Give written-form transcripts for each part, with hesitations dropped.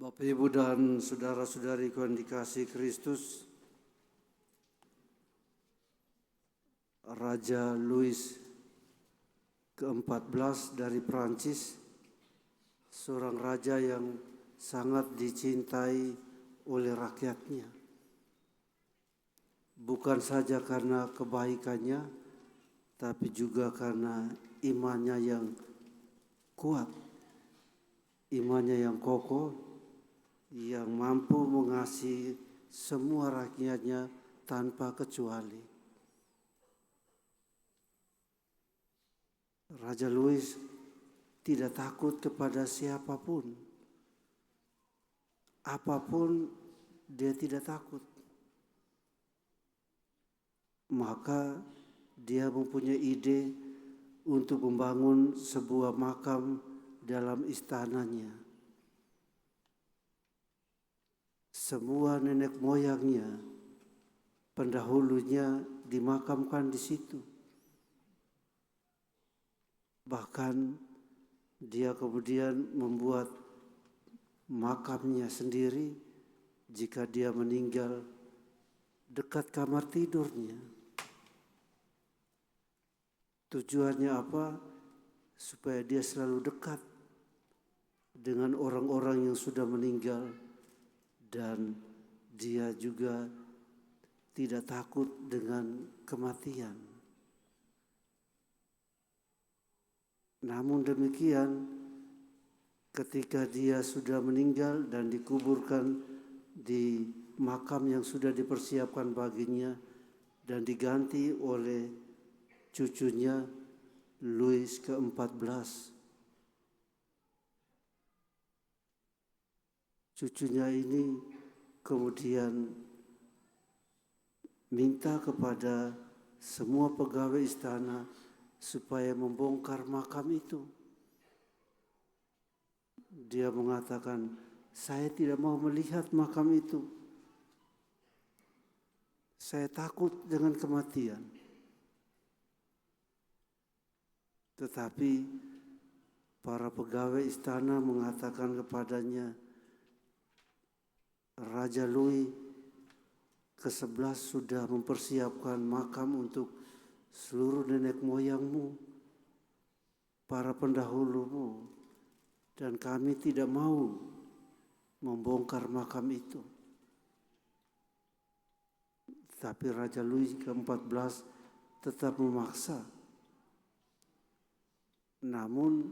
Bapak, Ibu, dan saudara-saudariku yang dikasihi Kristus, Raja Louis ke-14 dari Prancis, seorang raja yang sangat dicintai oleh rakyatnya. Bukan saja karena kebaikannya, tapi juga karena imannya yang kuat, imannya yang kokoh, yang mampu mengasihi semua rakyatnya tanpa kecuali. Raja Louis tidak takut kepada siapapun. Apapun dia tidak takut. Maka dia mempunyai ide untuk membangun sebuah makam dalam istananya. Semua nenek moyangnya, pendahulunya dimakamkan di situ. Bahkan dia kemudian membuat makamnya sendiri jika dia meninggal dekat kamar tidurnya. Tujuannya apa? Supaya dia selalu dekat dengan orang-orang yang sudah meninggal dan dia juga tidak takut dengan kematian. Namun demikian, ketika dia sudah meninggal dan dikuburkan di makam yang sudah dipersiapkan baginya dan diganti oleh cucunya Louis ke-14. Cucunya ini kemudian minta kepada semua pegawai istana supaya membongkar makam itu. Dia mengatakan, saya tidak mau melihat makam itu. Saya takut dengan kematian. Tetapi para pegawai istana mengatakan kepadanya, Raja Louis ke-11 sudah mempersiapkan makam untuk seluruh nenek moyangmu, para pendahulumu, dan kami tidak mau membongkar makam itu. Tapi Raja Louis ke-14 tetap memaksa. Namun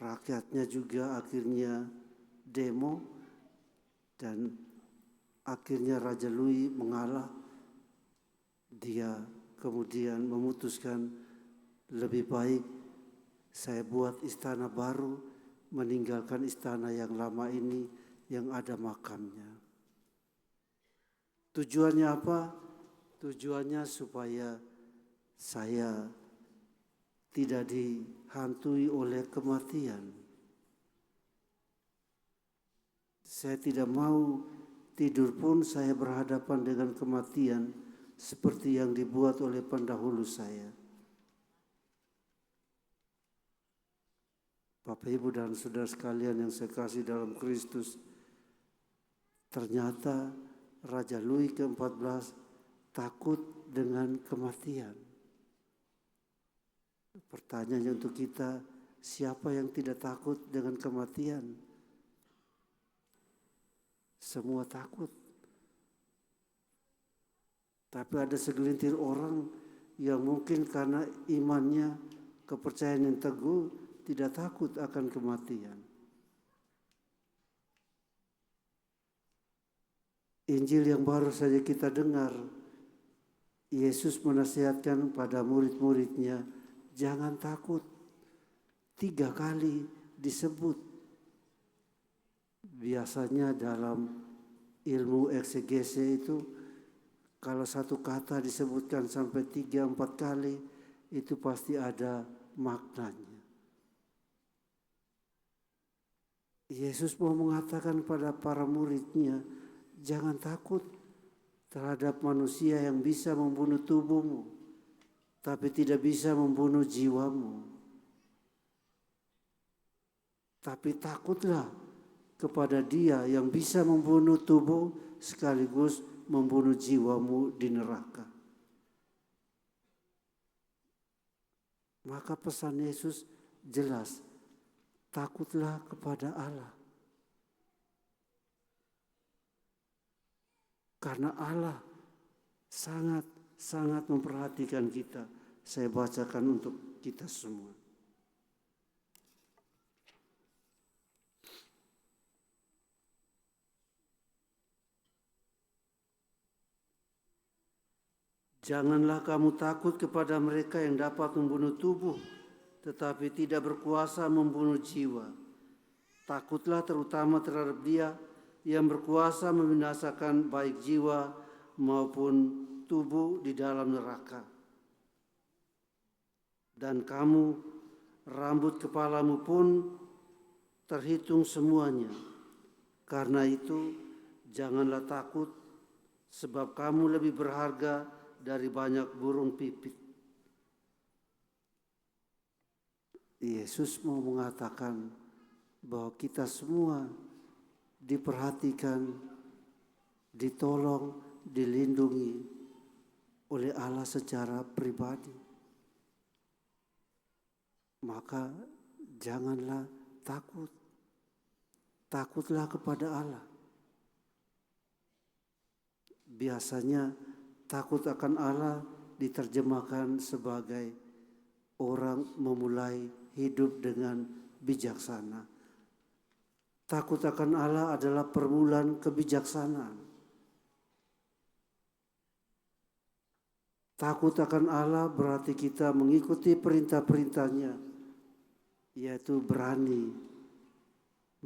rakyatnya juga akhirnya demo dan akhirnya Raja Louis mengalah. Dia kemudian memutuskan lebih baik saya buat istana baru, meninggalkan istana yang lama ini yang ada makamnya. Tujuannya apa? Tujuannya supaya saya tidak dihantui oleh kematian. Saya tidak mau tidur pun saya berhadapan dengan kematian seperti yang dibuat oleh pendahulu saya. Bapak, Ibu, dan saudara sekalian yang saya kasih dalam Kristus, ternyata Raja Louis ke-14 takut dengan kematian. Pertanyaannya untuk kita, siapa yang tidak takut dengan kematian? Semua takut. Tapi ada segelintir orang yang mungkin karena imannya, kepercayaan yang teguh, tidak takut akan kematian. Injil yang baru saja kita dengar, Yesus menasihatkan pada murid-muridnya, jangan takut. 3 kali disebut. Biasanya dalam ilmu eksegese itu, kalau satu kata disebutkan sampai 3-4 kali, itu pasti ada maknanya. Yesus mau mengatakan pada para muridnya, jangan takut terhadap manusia yang bisa membunuh tubuhmu, tapi tidak bisa membunuh jiwamu. Tapi takutlah kepada Dia yang bisa membunuh tubuh sekaligus membunuh jiwamu di neraka. Maka pesan Yesus jelas, takutlah kepada Allah. Karena Allah sangat memperhatikan kita. Saya bacakan untuk kita semua. Janganlah kamu takut kepada mereka yang dapat membunuh tubuh, tetapi tidak berkuasa membunuh jiwa. Takutlah terutama terhadap Dia yang berkuasa membinasakan baik jiwa maupun tubuh di dalam neraka. Dan kamu, rambut kepalamu pun terhitung semuanya. Karena itu, janganlah takut, sebab kamu lebih berharga dari banyak burung pipit. Yesus mau mengatakan bahwa kita semua diperhatikan, ditolong, dilindungi oleh Allah secara pribadi. Maka janganlah takut. Takutlah kepada Allah. Biasanya takut akan Allah diterjemahkan sebagai orang memulai hidup dengan bijaksana. Takut akan Allah adalah permulaan kebijaksanaan. Takut akan Allah berarti kita mengikuti perintah-perintahnya, yaitu berani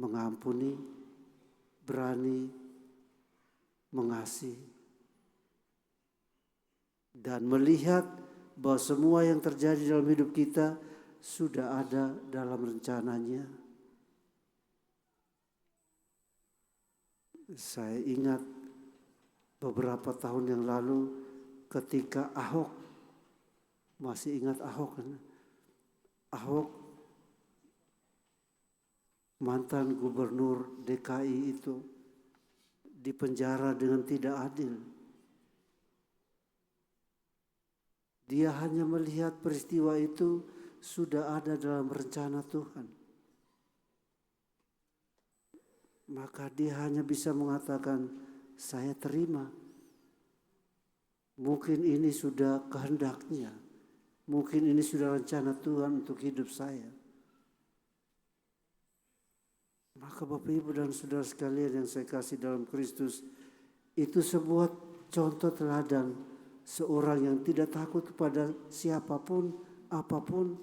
mengampuni, berani mengasihi, dan melihat bahwa semua yang terjadi dalam hidup kita sudah ada dalam rencananya. Saya ingat beberapa tahun yang lalu ketika Ahok, masih ingat Ahok kan? Ahok mantan gubernur DKI itu dipenjara dengan tidak adil. Dia hanya melihat peristiwa itu sudah ada dalam rencana Tuhan. Maka dia hanya bisa mengatakan, saya terima. Mungkin ini sudah kehendaknya. Mungkin ini sudah rencana Tuhan untuk hidup saya. Maka Bapak Ibu dan Saudara sekalian yang saya kasih dalam Kristus, itu sebuah contoh teladan seorang yang tidak takut kepada siapapun, apapun,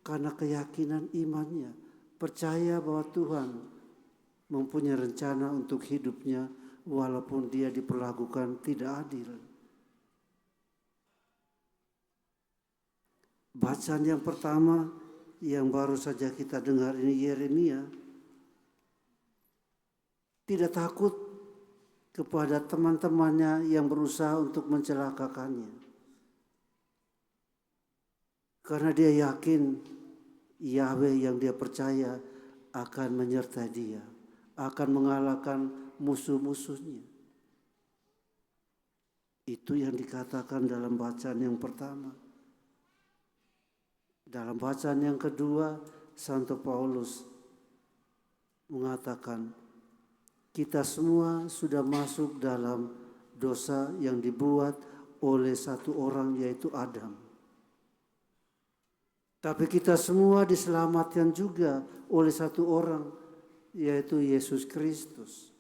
karena keyakinan imannya, percaya bahwa Tuhan mempunyai rencana untuk hidupnya walaupun dia diperlakukan tidak adil. Bacaan yang pertama yang baru saja kita dengar ini Yeremia tidak takut kepada teman-temannya yang berusaha untuk mencelakakannya. Karena dia yakin Yahweh yang dia percaya akan menyertai dia, akan mengalahkan musuh-musuhnya. Itu yang dikatakan dalam bacaan yang pertama. Dalam bacaan yang kedua, Santo Paulus mengatakan, kita semua sudah masuk dalam dosa yang dibuat oleh satu orang, yaitu Adam. Tapi kita semua diselamatkan juga oleh satu orang, yaitu Yesus Kristus.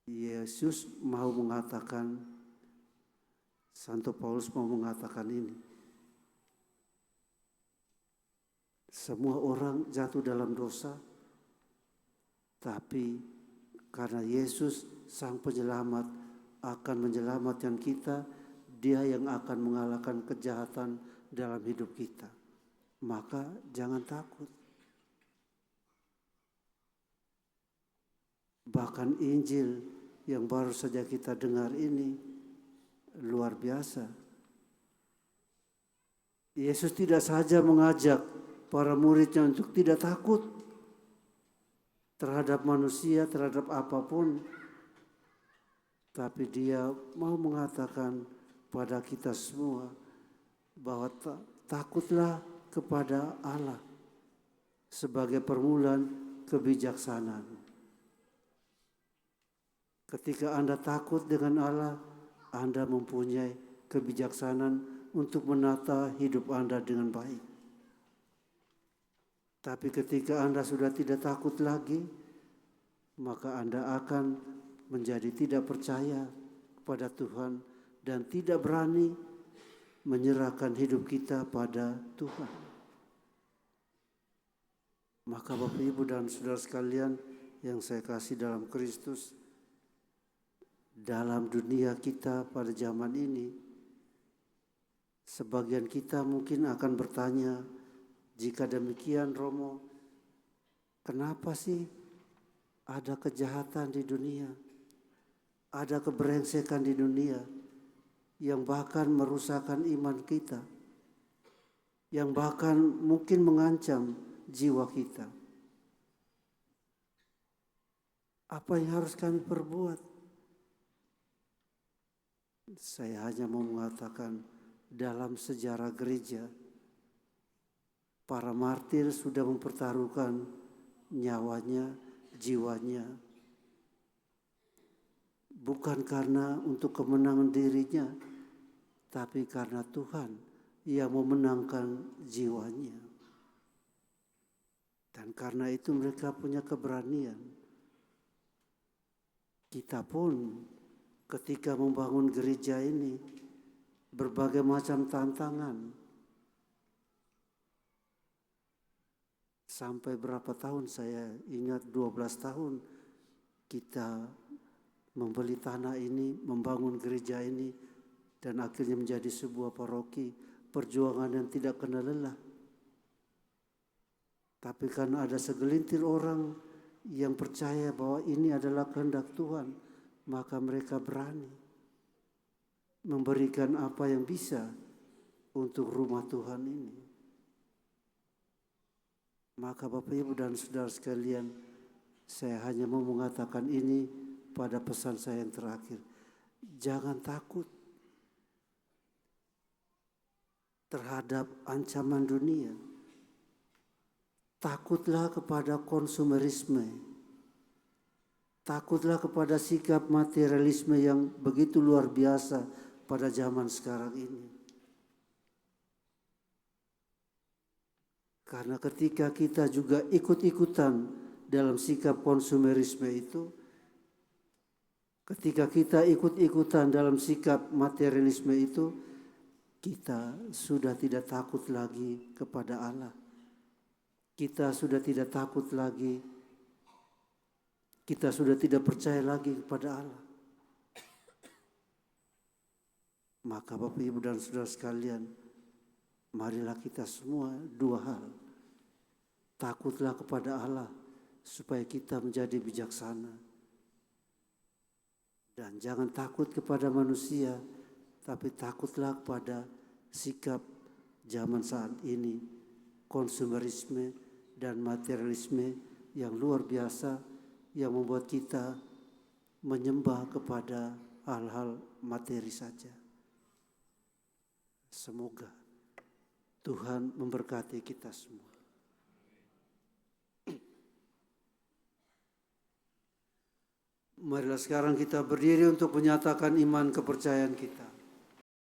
Yesus mau mengatakan, Santo Paulus mau mengatakan ini. Semua orang jatuh dalam dosa, tapi karena Yesus Sang Penyelamat akan menyelamatkan kita, Dia yang akan mengalahkan kejahatan dalam hidup kita. Maka jangan takut. Bahkan Injil yang baru saja kita dengar ini luar biasa. Yesus tidak saja mengajak para muridnya untuk tidak takut terhadap manusia, terhadap apapun. Tapi dia mau mengatakan pada kita semua bahwa takutlah kepada Allah sebagai permulaan kebijaksanaan. Ketika Anda takut dengan Allah, Anda mempunyai kebijaksanaan untuk menata hidup Anda dengan baik. Tapi ketika Anda sudah tidak takut lagi, maka Anda akan menjadi tidak percaya kepada Tuhan dan tidak berani menyerahkan hidup kita pada Tuhan. Maka Bapak, Ibu, dan saudara sekalian yang saya kasih dalam Kristus, dalam dunia kita pada zaman ini, sebagian kita mungkin akan bertanya, jika demikian Romo, kenapa sih ada kejahatan di dunia, ada keberengsekan di dunia yang bahkan merusakkan iman kita, yang bahkan mungkin mengancam jiwa kita. Apa yang harus kami perbuat? Saya hanya mau mengatakan, dalam sejarah gereja, para martir sudah mempertaruhkan nyawanya, jiwanya, bukan karena untuk kemenangan dirinya, tapi karena Tuhan yang memenangkan jiwanya. Dan karena itu mereka punya keberanian. Kita pun ketika membangun gereja ini, berbagai macam tantangan. Sampai berapa tahun, saya ingat 12 tahun kita membeli tanah ini, membangun gereja ini, dan akhirnya menjadi sebuah paroki, perjuangan yang tidak kenal lelah. Tapi karena ada segelintir orang yang percaya bahwa ini adalah kehendak Tuhan, maka mereka berani memberikan apa yang bisa untuk rumah Tuhan ini. Maka Bapak, Ibu, dan saudara sekalian, saya hanya mau mengatakan ini pada pesan saya yang terakhir. Jangan takut terhadap ancaman dunia. Takutlah kepada konsumerisme. Takutlah kepada sikap materialisme yang begitu luar biasa pada zaman sekarang ini. Karena ketika kita juga ikut-ikutan dalam sikap konsumerisme itu, ketika kita ikut-ikutan dalam sikap materialisme itu, kita sudah tidak takut lagi kepada Allah. Kita sudah tidak takut lagi, kita sudah tidak percaya lagi kepada Allah. Maka Bapak, Ibu, dan saudara sekalian, marilah kita semua dua hal. Takutlah kepada Allah supaya kita menjadi bijaksana. Dan jangan takut kepada manusia, tapi takutlah kepada sikap zaman saat ini, konsumerisme dan materialisme yang luar biasa, yang membuat kita menyembah kepada hal-hal materi saja. Semoga Tuhan memberkati kita semua. Marilah sekarang kita berdiri untuk menyatakan iman kepercayaan kita.